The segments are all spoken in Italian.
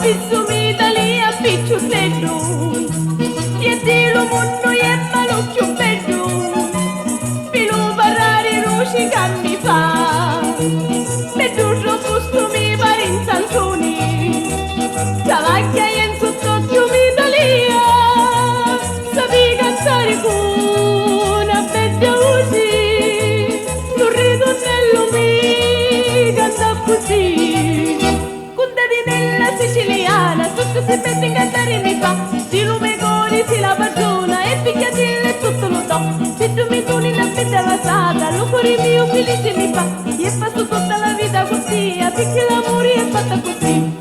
Pissumi Italia picciutello, chiedilo munno e malocchio bello, pilo barrari ruci che mi fa, medurro costumi pari in sanzoni, cavacchia in sott'occhio Italia, sapi cantare con una bella voce, lo ritornello mi canta così. Contadinella siciliana, tutto si mette in cantare mi fa, di lume cori si la padrona e picchiatelle tutto lo do. Se tu mi doni una bella vasata, lo cuore mio felice mi fa, e passo tutta la vita così, a perché l'amore è fatta così.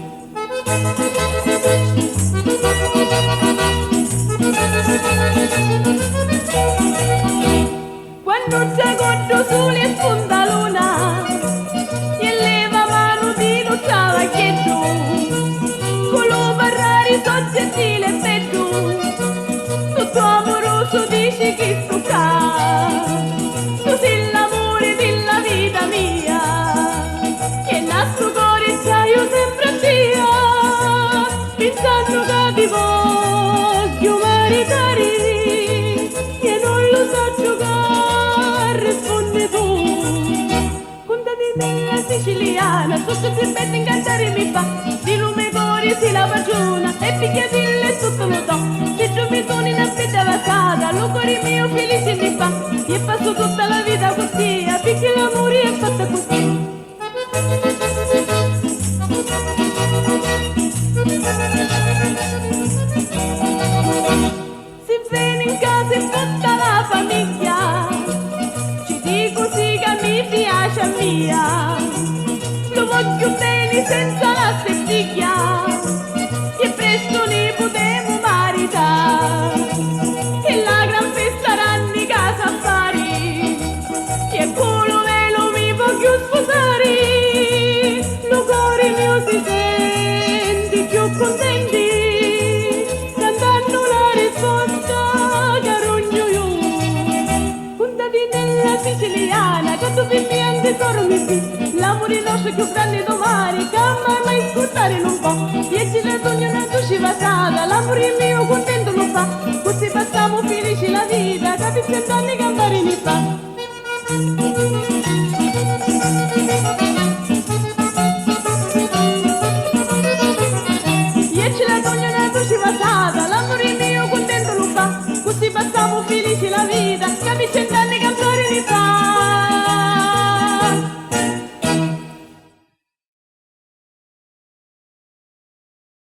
Quando c'è godo sole e sfonda luna, e leva mano di non stava chiedo, con lo barrari so gentile e bello, tutto amoroso dici che sto qua, tu sei l'amore della vita mia, che il nostro cuore c'ha io sempre a Dio, pensando che ti voglio maritare, e non lo so giocare, risponde tu. Contadinella siciliana, tutto si mette in cantare mi fa, di lume cori si la pagiona, e picchiatelle tutto lo do. Se tu mi suoni una bella vasata, lo cuore mio felice mi fa, e passo tutta la vita così, a perché l'amore è fatta così. Si viene in casa e tutta la famiglia, ci dico sì che mi piace a mia, lo voglio bene senza la steptiglia, e presto ne potremo maritare, e la gran festa ranni casa a fare, e con lo velo mi voglio sposare, lo cuore mio si sente più contenti, cantando la risposta carogno io. Contadinella siciliana, quando vi pian tesoro mi fi, l'amore nostro è più grande domani, che mai ascoltare non può, e ci la sogno una dolce vasata, l'amore mio contento lo fa, così passiamo felici la vita, capisci 100 anni cantare mi fa. E ce la sogno una dolce vasata, l'amore mio contento lo fa, così passiamo felici la vita,